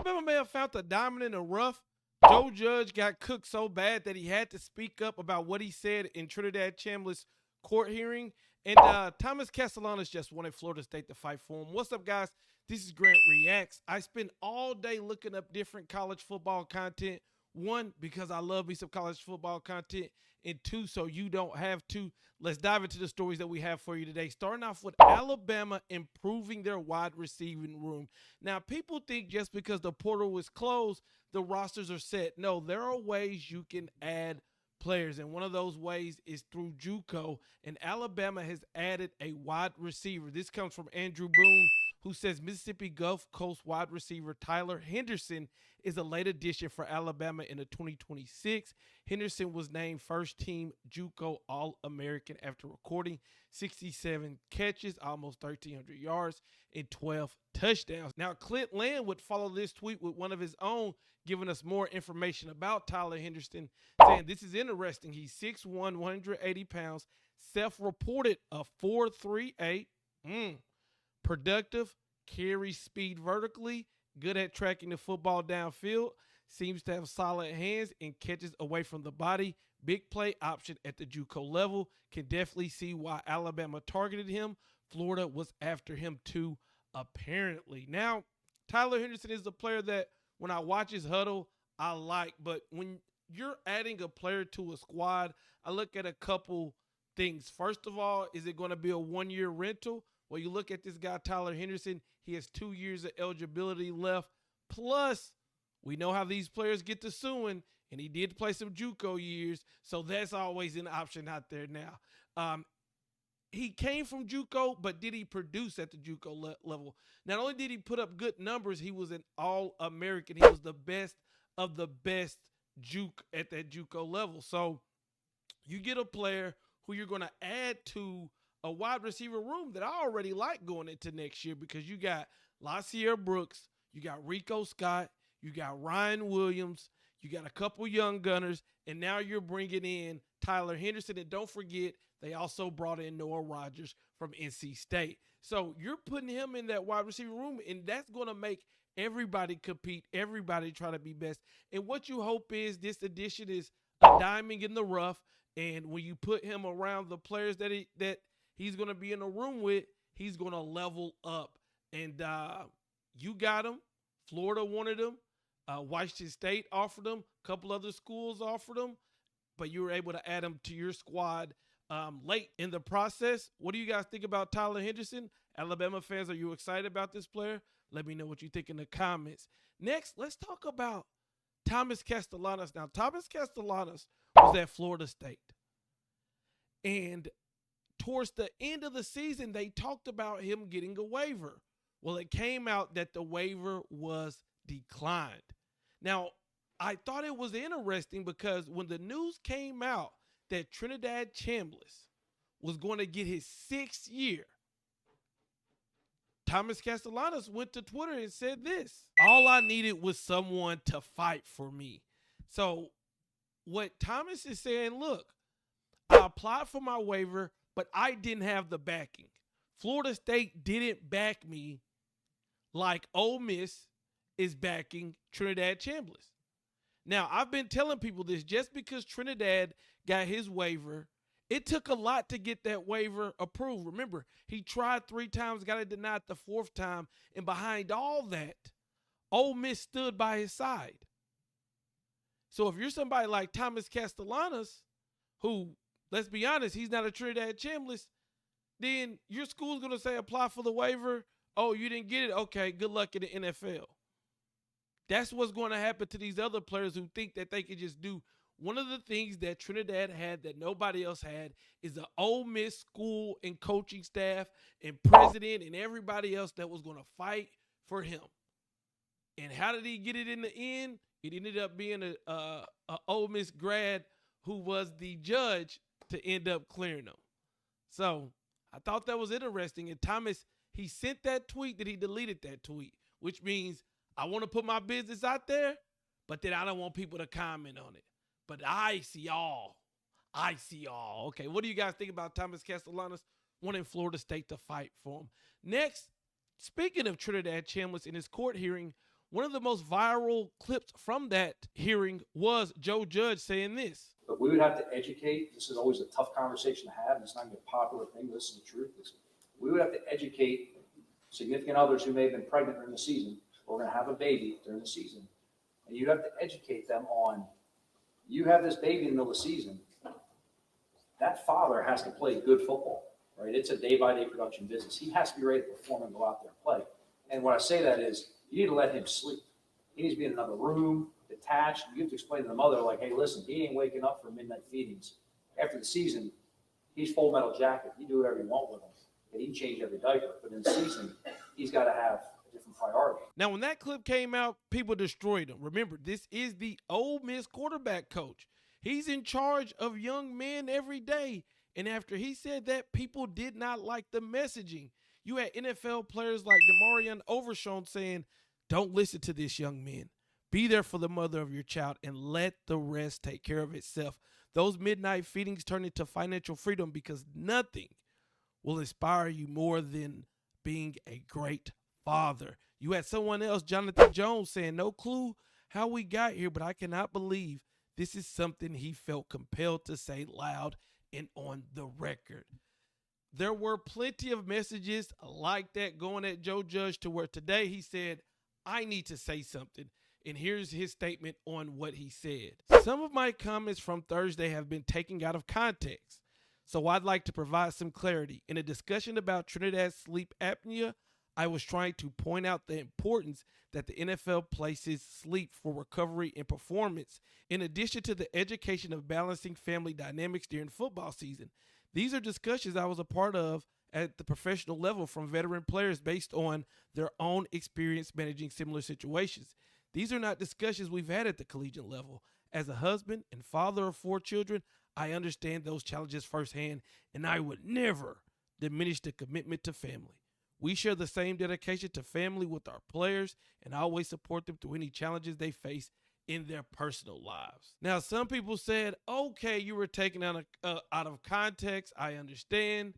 Alabama may have found the diamond in the rough. Joe Judge got cooked so bad that he had to speak up about what he said in Trinidad Chambliss court hearing. And Thomas Castellanos just wanted Florida State to fight for him. What's up, guys? This is Grant Reacts. I spend all day looking up different college football content. One, because I love me some college football content. And two, so you don't have to. Let's dive into the stories that we have for you today. Starting off with Alabama improving their wide receiving room. Now, people think just because the portal is closed, the rosters are set. No, there are ways you can add players, and one of those ways is through JUCO, and Alabama has added a wide receiver. This comes from Andrew Boone, who says Mississippi Gulf Coast wide receiver Tyler Henderson is a late addition for Alabama in the 2026. Henderson was named first-team JUCO All-American after recording 67 catches, almost 1,300 yards, and 12 touchdowns. Now, Clint Land would follow this tweet with one of his own, giving us more information about Tyler Henderson, saying this is interesting. He's 6'1", 180 pounds, self-reported a 4.38. Productive, carries speed vertically, good at tracking the football downfield, seems to have solid hands and catches away from the body. Big play option at the JUCO level. Can definitely see why Alabama targeted him. Florida was after him too, apparently. Now, Tyler Henderson is a player that when I watch his huddle, I like. But when you're adding a player to a squad, I look at a couple things. First of all, is it going to be a one-year rental? Well, you look at this guy, Tyler Henderson, he has 2 years of eligibility left. Plus, we know how these players get to suing, and he did play some JUCO years, so that's always an option out there now. He came from JUCO, but did he produce at the JUCO level? Not only did he put up good numbers, he was an All-American. He was the best of the best juke at that JUCO level. So you get a player who you're going to add to a wide receiver room that I already like going into next year, because you got LaSierre Brooks, you got Rico Scott, you got Ryan Williams, you got a couple young gunners, and now you're bringing in Tyler Henderson. And don't forget, they also brought in Noah Rogers from NC State. So you're putting him in that wide receiver room, and that's going to make everybody compete, everybody try to be best. And what you hope is this addition is a diamond in the rough, and when you put him around the players that he's going to be in a room with, he's going to level up. And you got him. Florida wanted him. Washington State offered him. A couple other schools offered him. But you were able to add him to your squad late in the process. What do you guys think about Tyler Henderson? Alabama fans, are you excited about this player? Let me know what you think in the comments. Next, let's talk about Thomas Castellanos. Now, Thomas Castellanos was at Florida State. And towards the end of the season, they talked about him getting a waiver. Well, it came out that the waiver was declined. Now, I thought it was interesting because when the news came out that Trinidad Chambliss was going to get his 6th year, Thomas Castellanos went to Twitter and said this: all I needed was someone to fight for me. So what Thomas is saying, look, I applied for my waiver, but I didn't have the backing. Florida State didn't back me like Ole Miss is backing Trinidad Chambliss. Now, I've been telling people this, just because Trinidad got his waiver, it took a lot to get that waiver approved. Remember, he tried 3 times, got it denied the 4th time, and behind all that, Ole Miss stood by his side. So if you're somebody like Thomas Castellanos, who, let's be honest, he's not a Trinidad Chambliss, then your school's going to say apply for the waiver. Oh, you didn't get it? Okay, good luck in the NFL. That's what's going to happen to these other players who think that they can just do. One of the things that Trinidad had that nobody else had is an Ole Miss school and coaching staff and president and everybody else that was going to fight for him. And how did he get it in the end? It ended up being a Ole Miss grad who was the judge to end up clearing him. So I thought that was interesting. And Thomas, he sent that tweet, that he deleted that tweet, which means I want to put my business out there, but then I don't want people to comment on it. But I see all. Okay, what do you guys think about Thomas Castellanos wanting Florida State to fight for him? Next, speaking of Trinidad Chambliss in his court hearing, One of the most viral clips from that hearing was Joe Judge saying this. But we would have to educate. This is always a tough conversation to have, and it's not going to be a popular thing, but this is the truth. We would have to educate significant others who may have been pregnant during the season or going to have a baby during the season. And you'd have to educate them on, you have this baby in the middle of the season, that father has to play good football, right? It's a day-by-day production business. He has to be ready to perform and go out there and play. And when I say that is, you need to let him sleep. He needs to be in another room, detached. You have to explain to the mother, like, hey, listen, he ain't waking up for midnight feedings. After the season, he's full metal jacket. You do whatever you want with him. And he can change every diaper. But in the season, he's got to have a different priority. Now, when that clip came out, people destroyed him. Remember, this is the Ole Miss quarterback coach. He's in charge of young men every day. And after he said that, people did not like the messaging. You had NFL players like DeMarion Overshown saying, don't listen to this, young man. Be there for the mother of your child and let the rest take care of itself. Those midnight feedings turn into financial freedom because nothing will inspire you more than being a great father. You had someone else, Jonathan Jones, saying, no clue how we got here, but I cannot believe this is something he felt compelled to say loud and on the record. There were plenty of messages like that going at Joe Judge to where today he said, I need to say something. And here's his statement on what he said. Some of my comments from Thursday have been taken out of context, so I'd like to provide some clarity. In a discussion about Trinidad's sleep apnea, I was trying to point out the importance that the NFL places sleep for recovery and performance, in addition to the education of balancing family dynamics during football season. These are discussions I was a part of at the professional level from veteran players based on their own experience managing similar situations. These are not discussions we've had at the collegiate level. As a husband and father of 4 children, I understand those challenges firsthand, and I would never diminish the commitment to family. We share the same dedication to family with our players and always support them through any challenges they face in their personal lives. Now, some people said, okay, you were taken out of context. I understand.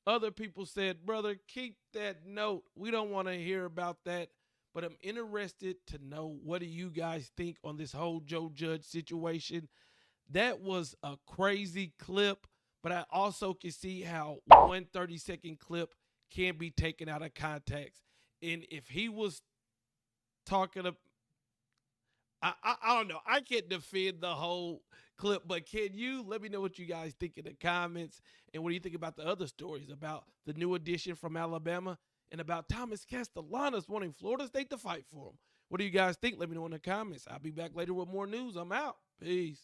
Other people said, brother, keep that note. We don't want to hear about that. But I'm interested to know, what do you guys think on this whole Joe Judge situation? That was a crazy clip, but I also can see how one 30-second clip can be taken out of context. And if he was talking about, I don't know. I can't defend the whole clip, but can you? Let me know what you guys think in the comments. And what do you think about the other stories about the new addition from Alabama and about Thomas Castellanos wanting Florida State to fight for him? What do you guys think? Let me know in the comments. I'll be back later with more news. I'm out. Peace.